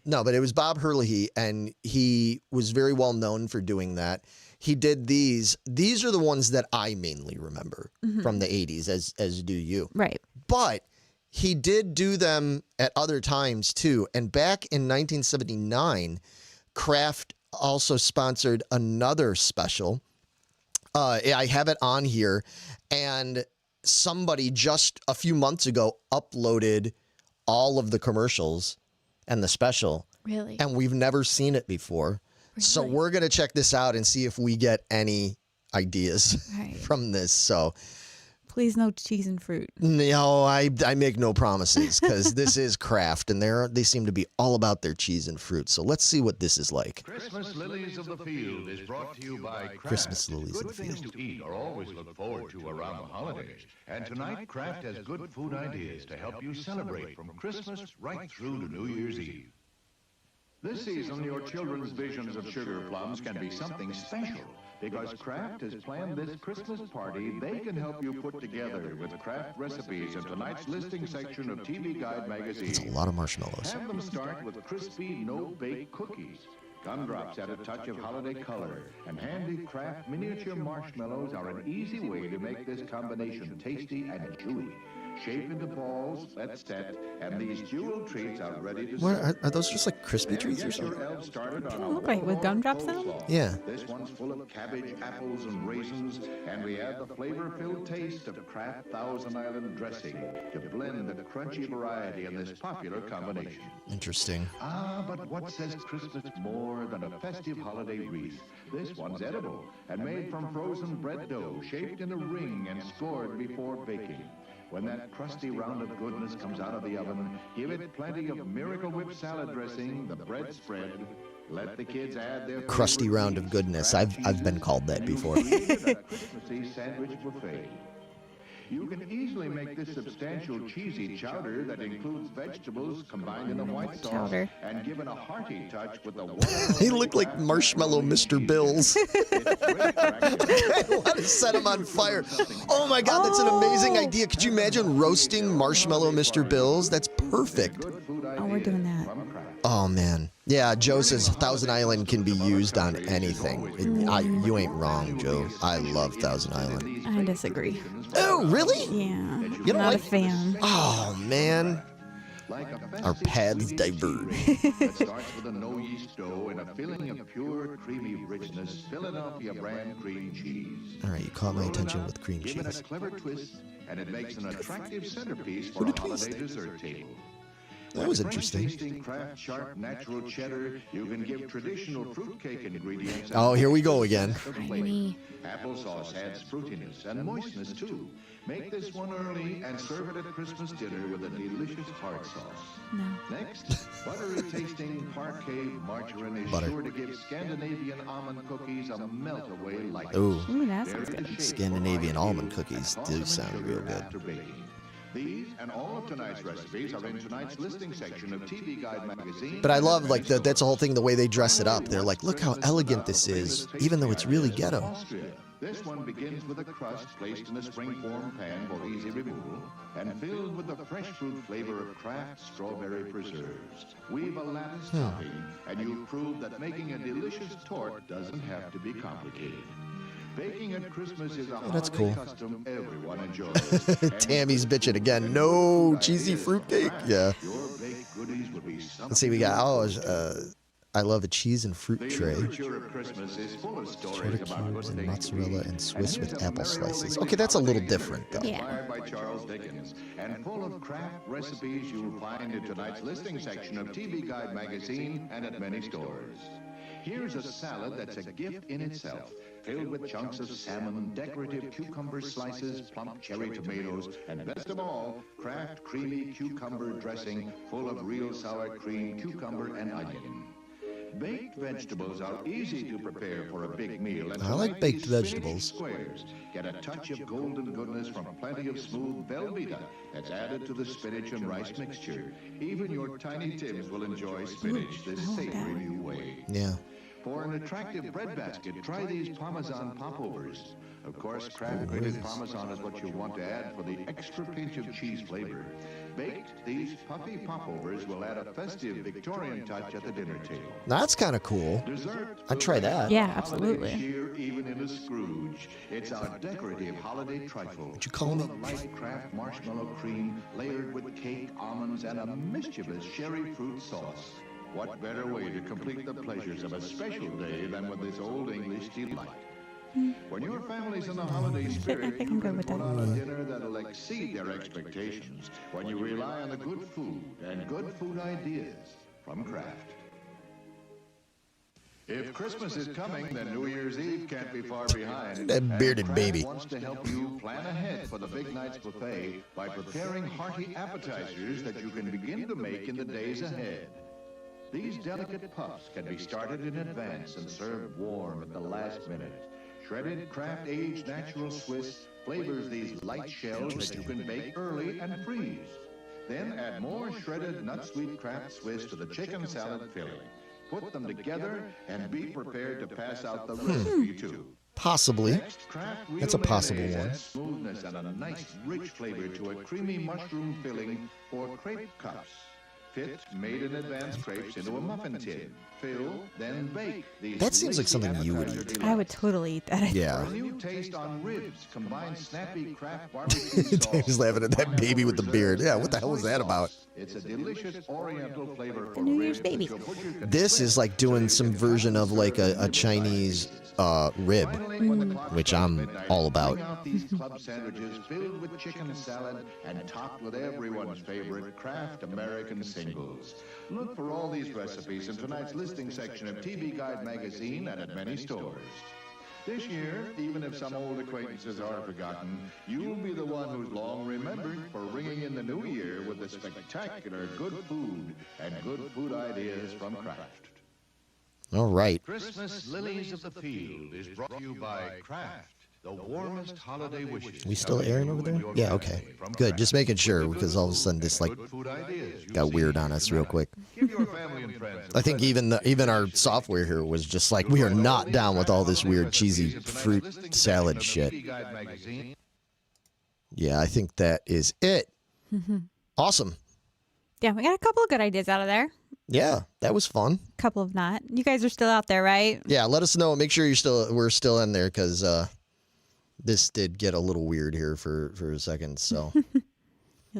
A: No, but it was Bob Herlihy, and he was very well known for doing that. He did these. These are the ones that I mainly remember from the 80s, as do you.
B: Right.
A: But he did do them at other times too. And back in 1979, Kraft also sponsored another special. I have it on here, and somebody just a few months ago uploaded all of the commercials and the special.
B: Really?
A: And we've never seen it before. Really? So we're going to check this out and see if we get any ideas from this. So
B: please no cheese and fruit.
A: No, I make no promises, because this is Kraft, and they seem to be all about their cheese and fruit. So let's see what this is like.
C: Christmas Lilies of the Field is brought to you by Kraft.
A: Christmas Lilies of the
C: Good things
A: Field.
C: to eat or always look forward to around the holidays. And tonight, Kraft has good food ideas to help you celebrate from Christmas right through to New Year's Eve. This season, your children's visions of sugar plums can be something special. Because Kraft has planned this Christmas party they can help you put together with Kraft recipes in tonight's listing section of TV Guide magazine.
A: It's a lot of marshmallows.
C: Have them start with crispy, no-bake cookies. Gumdrops add a touch of holiday color, and handy Kraft miniature marshmallows are an easy way to make this combination tasty and chewy. Shape into balls, let set, and these jewel treats are ready to
A: What
C: serve.
A: are those just like crispy treats or
C: Get your
A: something?
C: elves started on
B: They
C: a
B: look like with
C: whole
B: gumdrops in them?
C: coleslaw.
A: Yeah.
C: This one's full of cabbage, apples, and raisins, and we add the flavor-filled taste of Kraft Thousand Island dressing to blend the crunchy variety in this popular combination.
A: Interesting.
C: Ah, but what says Christmas more than a festive holiday wreath? This one's edible and made from frozen bread dough, shaped in a ring and scored before baking. When that crusty round of goodness comes out of the oven, give it plenty of Miracle Whip salad dressing, the bread spread. Let the kids add their
A: Crusty
C: favorite
A: round of
C: cheese,
A: goodness.
C: Kraft
A: I've been
C: cheeses,
A: called that
C: and you've
A: before.
C: created a Christmassy sandwich buffet. You can easily make this substantial cheesy chowder that includes vegetables combined in a white sauce
B: Chowder.
C: and given a hearty touch with the
A: They look like Marshmallow Mr. Bills. I want to set them on fire. Oh my God, that's an amazing idea. Could you imagine roasting Marshmallow Mr. Bills? That's perfect.
B: Oh, we're doing that.
A: Oh man. Yeah, Joe says Thousand Island can be used on anything. You ain't wrong, Joe. I love Thousand Island.
B: I disagree.
A: Oh, really?
B: Yeah.
A: You don't
B: Not
A: like
B: a fan.
A: Oh man. Our paths diverge.
C: It starts with a no-yeast dough and a filling of pure, creamy richness, Philadelphia brand cream cheese.
A: All right, you caught my attention with cream
C: Give it
A: cheese.
C: a clever twist, and it makes an attractive centerpiece for
A: What
C: a
A: a twist.
C: holiday dessert table.
A: That was
C: With
A: interesting.
C: French-tasting Kraft sharp natural cheddar, you can give traditional fruitcake ingredients.
A: Oh, here we go again.
B: Tiny.
C: Applesauce adds fruitiness and moistness too. Make this one early and serve it at Christmas dinner with a delicious hard sauce.
B: No.
C: Next, buttery tasting parquet margarine is
A: Butter.
C: sure to give Scandinavian almond cookies a melt-away likeness.
A: Ooh,
B: Ooh, that
C: They're
B: sounds
C: in
B: good.
C: shape
A: Scandinavian
C: for
A: almond
C: hard
A: cookies
C: and
A: do
C: consummate
A: sound
C: sugar
A: real good.
C: after baking. These and all of tonight's recipes are in tonight's listing section of TV Guide magazine.
A: But I love like that's the whole thing, the way they dress it up. They're like, look how elegant this is, even though it's really ghetto.
C: Austria. This one begins with a crust placed in a spring-form pan for easy removal and filled with the fresh fruit flavor of Kraft strawberry preserves. Weave a lattice topping, and you've proved that making a delicious torte doesn't have to be complicated. Baking at Christmas is a
A: that's
C: holiday
A: cool.
C: custom everyone enjoys.
A: Tammy's bitching again. No cheesy fruitcake. Yeah.
C: Your baked goodies will be
A: Let's see, we got, I love a cheese and fruit
C: The
A: tray.
C: literature of Christmas is full of stories
A: Cheddar
C: about
A: cubes
C: good
A: and
C: things to
A: mozzarella
C: eat.
A: and Swiss
C: here's
A: with
C: a
A: apple
C: merrily
A: slices.
C: made
A: Okay, that's a little
C: holiday
A: different,
C: dinner
A: though.
B: Yeah.
C: Inspired by Charles Dickens and full of Kraft recipes you'll find in tonight's listing section of TV Guide magazine and at many stores. Here's a salad that's a gift in itself, filled with chunks of salmon, decorative cucumber slices, plump cherry tomatoes, and best of all, Kraft creamy cucumber dressing full of real sour cream, cucumber, and onion. Baked vegetables are easy to prepare for a big meal. And
A: I like
C: tonight,
A: baked
C: these spinach
A: vegetables.
C: Squares get a touch of golden goodness from plenty of smooth Velveeta that's added to the spinach and rice mixture. Even your tiny Tims will enjoy spinach this savory new way.
A: Yeah.
C: For an attractive bread basket, try these Parmesan popovers. Of course, Kraft grated Parmesan is what you want to add for the extra pinch of cheese flavor. Baked, these puffy popovers will add a festive Victorian touch at the dinner table.
A: That's kind of cool.
C: Dessert,
A: I'd try that.
B: Yeah, absolutely.
C: Cheer even in a Scrooge. It's our decorative holiday trifle.
A: What you call
C: full
A: me?
C: of light Kraft marshmallow cream layered with cake, almonds, and a mischievous cherry fruit sauce. What better way to complete the pleasures of a special day than with this old English delight? When your family's in the holiday spirit,
B: think
C: you
B: I'm good
C: can
B: with
C: put
B: that.
C: on a dinner that'll exceed their expectations when you rely on the good food and good food ideas from Kraft. If Christmas is coming, then New Year's Eve can't be far behind.
A: That bearded
C: And Kraft
A: baby.
C: wants to help you plan ahead for the Big Nights buffet by preparing hearty appetizers that you can begin to make in the days ahead. These delicate puffs can be started in advance and served warm at the last minute. Shredded Kraft aged natural Swiss flavors these light shells that you can bake early and freeze. Then add more shredded nut sweet Kraft Swiss to the chicken salad filling. Put them together and be prepared to pass out the recipe too.
A: Possibly.
C: Next, Kraft real
A: That's a possible
C: mayonnaise
A: one.
C: adds smoothness and a nice rich flavor to a creamy mushroom filling for crepe cups. Fit made-in-advance crepes into a muffin tin. Fill, then bake. These
A: That seems like
C: lacy
A: something you would
C: appetizer
A: eat.
B: I would
C: delights.
B: totally eat that.
A: Yeah.
C: For a new taste on ribs, combine snappy Kraft barbecue sauce.
A: Dave's laughing at that baby with the beard. Yeah, what the hell was that about?
C: It's a delicious oriental flavor for
B: New Year's
C: ribs
B: baby.
C: that your butcher can
A: This is like doing some version of like a Chinese rib,
C: Finally, when the clock
A: which
C: strikes
A: I'm
C: midnight,
A: all about.
C: bring out these club sandwiches filled with chicken salad and topped with everyone's favorite Kraft American singles. Look for all these recipes in tonight's listing section of TV Guide magazine and at many stores. This year, even if some old acquaintances are forgotten, you'll be the one who's long remembered for ringing in the new year with the spectacular good food and good food ideas from Kraft.
A: All right.
C: Christmas Lilies of the Field is brought to you by Kraft, the warmest holiday wishes.
A: We still
C: coming
A: airing
C: you
A: over
C: and
A: there?
C: your
A: Yeah,
C: family
A: okay.
C: from
A: Good.
C: Kraft.
A: Just making sure
C: The
A: because
C: good
A: all of a sudden
C: food
A: this
C: and
A: like
C: good food ideas you'll
A: got
C: see
A: weird on us real
C: tonight.
A: quick.
C: Give your family and friends a
A: I think
C: present.
A: even our software here was just like, we are not down with all this weird cheesy fruit salad shit. Yeah, I think that is it. Awesome.
B: Yeah, we got a couple of good ideas out of there.
A: Yeah, that was fun.
B: A couple of not. You guys are still out there, right?
A: Yeah, let us know. Make sure we're still in there because this did get a little weird here for a second. So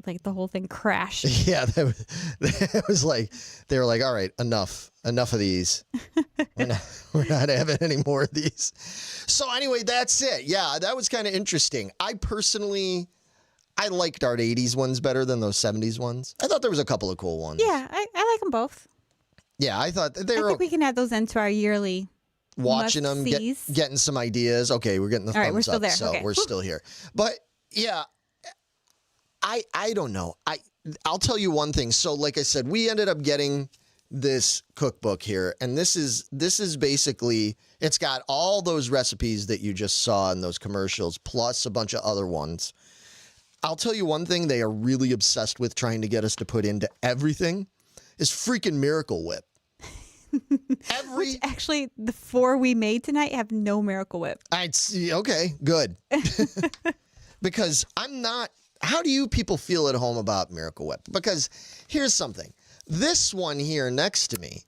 B: Like the whole thing crashed.
A: yeah, that was like they were like, all right, enough of these. we're not having any more of these. So anyway, that's it. Yeah, that was kind of interesting. I liked our 80s ones better than those 70s ones. I thought there was a couple of cool ones.
B: Yeah, I like them both.
A: Yeah, I thought they
B: I
A: were
B: think we can add those into our yearly.
A: watching them,
B: must-sees.
A: getting some ideas. Okay, we're getting the
B: All right,
A: thumbs
B: we're still
A: up,
B: there.
A: so
B: Okay.
A: we're still here. But yeah, I don't know. I'll tell you one thing. So like I said, we ended up getting this cookbook here, and this is basically, it's got all those recipes that you just saw in those commercials, plus a bunch of other ones. I'll tell you one thing they are really obsessed with trying to get us to put into everything is freaking Miracle Whip.
B: Which actually, the 4 we made tonight have no Miracle Whip.
A: I'd see. Okay, good. Because how do you people feel at home about Miracle Whip? Because here's something. This one here next to me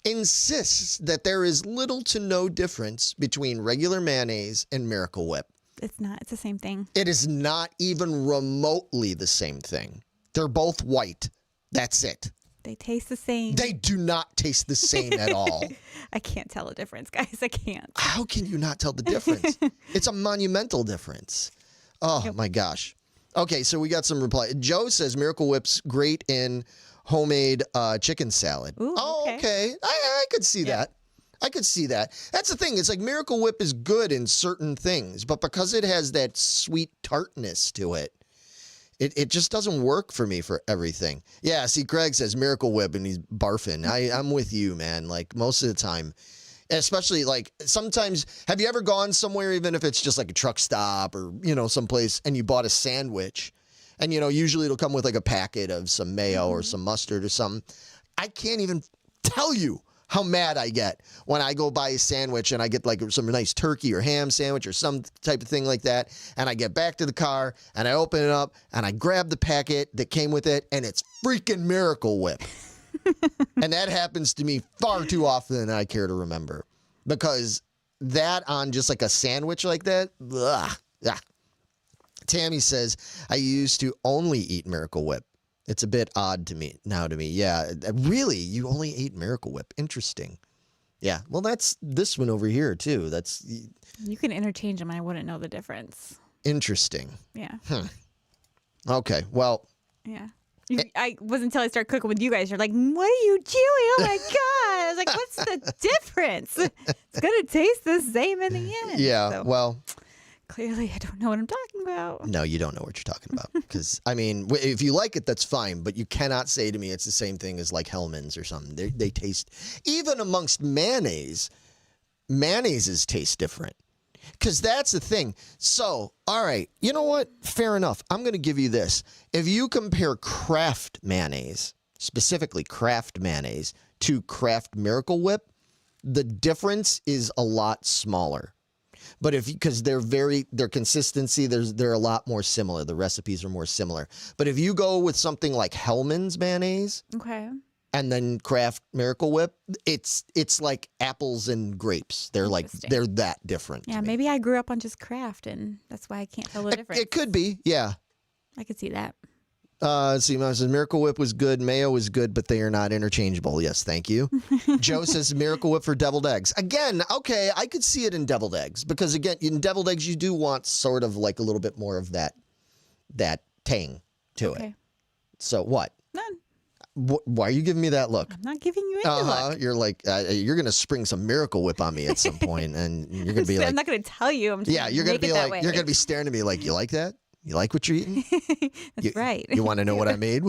A: insists that there is little to no difference between regular mayonnaise and Miracle Whip.
B: It's not. It's the same thing.
A: It is not even remotely the same thing. They're both white. That's it.
B: They taste the same.
A: They do not taste the same at all.
B: I can't tell a difference, guys. I can't.
A: How can you not tell the difference? It's a monumental difference. Oh, my gosh. Okay, so we got some reply. Joe says Miracle Whip's great in homemade chicken salad.
B: Ooh,
A: okay. I could see that. I could see that. That's the thing. It's like Miracle Whip is good in certain things, but because it has that sweet tartness to it, it just doesn't work for me for everything. Yeah, see, Craig says Miracle Whip and he's barfing. I'm with you, man. Like most of the time, especially like sometimes, have you ever gone somewhere, even if it's just like a truck stop or, someplace, and you bought a sandwich and, usually it'll come with like a packet of some mayo or some mustard or something. I can't even tell you how mad I get when I go buy a sandwich and I get like some nice turkey or ham sandwich or some type of thing like that. And I get back to the car and I open it up and I grab the packet that came with it and it's freaking Miracle Whip. And that happens to me far too often than I care to remember, because that on just like a sandwich like that, ugh. Tammy says, I used to only eat Miracle Whip. It's a bit odd to me now to me. Yeah, really? You only ate Miracle Whip. Interesting. Yeah, well, that's this one over here, too. That's
B: You can interchange them. I wouldn't know the difference.
A: interesting.
B: Yeah.
A: Okay, well,
B: Yeah. I wasn't until I started cooking with you guys. You're like, what are you chewing? Oh, my God. I was like, what's the difference? It's going to taste the same in the end.
A: yeah,
B: So,
A: well,
B: clearly, I don't know what I'm talking about.
A: no, you don't know what you're talking about. Because, I mean, if you like it, that's fine. But you cannot say to me it's the same thing as like Hellmann's or something. They taste, even amongst mayonnaises taste different. Because that's the thing. So, all right, you know what? Fair enough. I'm going to give you this. If you compare Kraft mayonnaise, specifically Kraft mayonnaise, to Kraft Miracle Whip, the difference is a lot smaller. But because their consistency, they're a lot more similar. The recipes are more similar. But if you go with something like Hellmann's mayonnaise,
B: Okay.
A: and then Kraft Miracle Whip, it's like apples and grapes. They're that different.
B: Yeah,
A: to me.
B: maybe I grew up on just Kraft, and that's why I can't tell the difference.
A: It could be, yeah.
B: I could see that.
A: See, Mom says Miracle Whip was good, mayo was good, but they are not interchangeable. Yes, thank you. Joe says Miracle Whip for deviled eggs. Again, okay, I could see it in deviled eggs, because again, in deviled eggs you do want sort of like a little bit more of that tang to it. So what?
B: None.
A: Why are you giving me that look?
B: I'm not giving you any look.
A: You're like, you're going to spring some Miracle Whip on me at some point, and you're going to be like,
B: I'm not going to tell you. I'm just
A: you're going to be like,
B: way.
A: you're going to be staring at me like, you like that? You like what you're eating?
B: That's right.
A: You want to know what I made?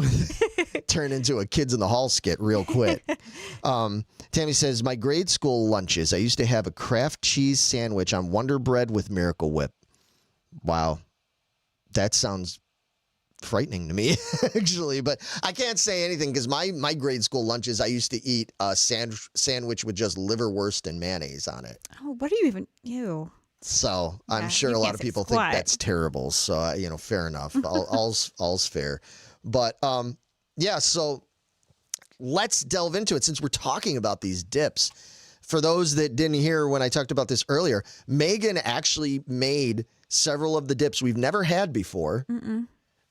A: Turn into a Kids in the Hall skit real quick. Tammy says, my grade school lunches, I used to have a Kraft cheese sandwich on Wonder Bread with Miracle Whip. Wow. That sounds frightening to me, actually. But I can't say anything, because my grade school lunches, I used to eat a sandwich with just liverwurst and mayonnaise on it.
B: Oh, what are you even? Ew.
A: So I'm
B: Yeah,
A: sure
B: you
A: a lot
B: can't
A: of
B: say
A: people
B: squat.
A: think that's terrible. So, fair enough. All's fair. But yeah, so let's delve into it since we're talking about these dips. For those that didn't hear when I talked about this earlier, Megan actually made several of the dips we've never had before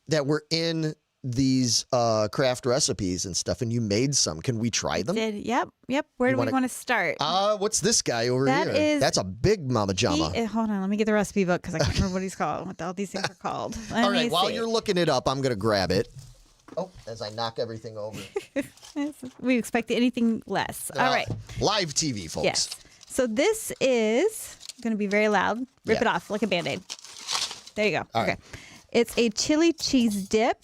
A: that were in these craft recipes and stuff, and you made some. Can we try them?
B: Yep. Where do we want to start?
A: What's this guy over
B: That
A: here?
B: is-
A: That's a big mama jama.
B: Hold on, let me get the recipe book, because I can't remember what he's called. What all these things are called.
A: All right, while you're looking it up, I'm going to grab it. Oh, as I knock everything over.
B: We expect anything less. All right.
A: Live TV, folks.
B: Yes. So this is going to be very loud. Rip it off like a Band-Aid. There you go.
A: All
B: okay.
A: right.
B: It's a chili cheese dip.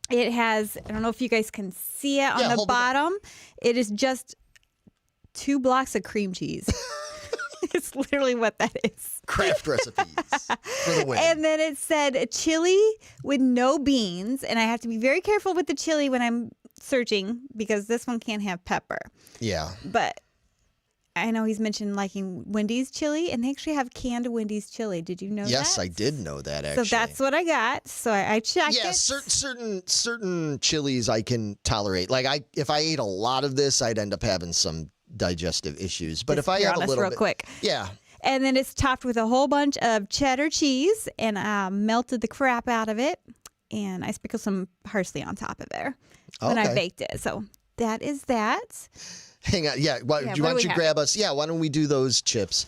B: It has, I don't know if you guys can see it on the
A: hold it up.
B: bottom. It is just 2 blocks of cream cheese. It's literally what that is.
A: Craft recipes for the win.
B: And then it said chili with no beans. And I have to be very careful with the chili when I'm searching, because this one can't have pepper.
A: Yeah.
B: But I know he's mentioned liking Wendy's chili, and they actually have canned Wendy's chili. Did you know that?
A: Yes, I did know that, actually.
B: So that's what I got. So I checked
A: Yeah,
B: it.
A: certain chilies I can tolerate. Like if I ate a lot of this, I'd end up having some digestive issues. But
B: Just
A: if I
B: be
A: had a
B: honest
A: little
B: real
A: bit,
B: quick.
A: yeah.
B: And then it's topped with a whole bunch of cheddar cheese, and I melted the crap out of it, and I sprinkled some parsley on top of there when I
A: Okay.
B: baked it. So that is that.
A: Hang on. Yeah. Why
B: what
A: don't
B: do
A: you
B: we
A: grab us? Yeah. Why don't we do those chips?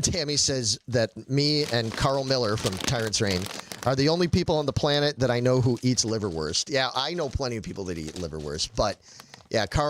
A: Tammy says that me and Carl Miller from Tyrant's Reign are the only people on the planet that I know who eats liverwurst. Yeah, I know plenty of people that eat liverwurst, but yeah, Carl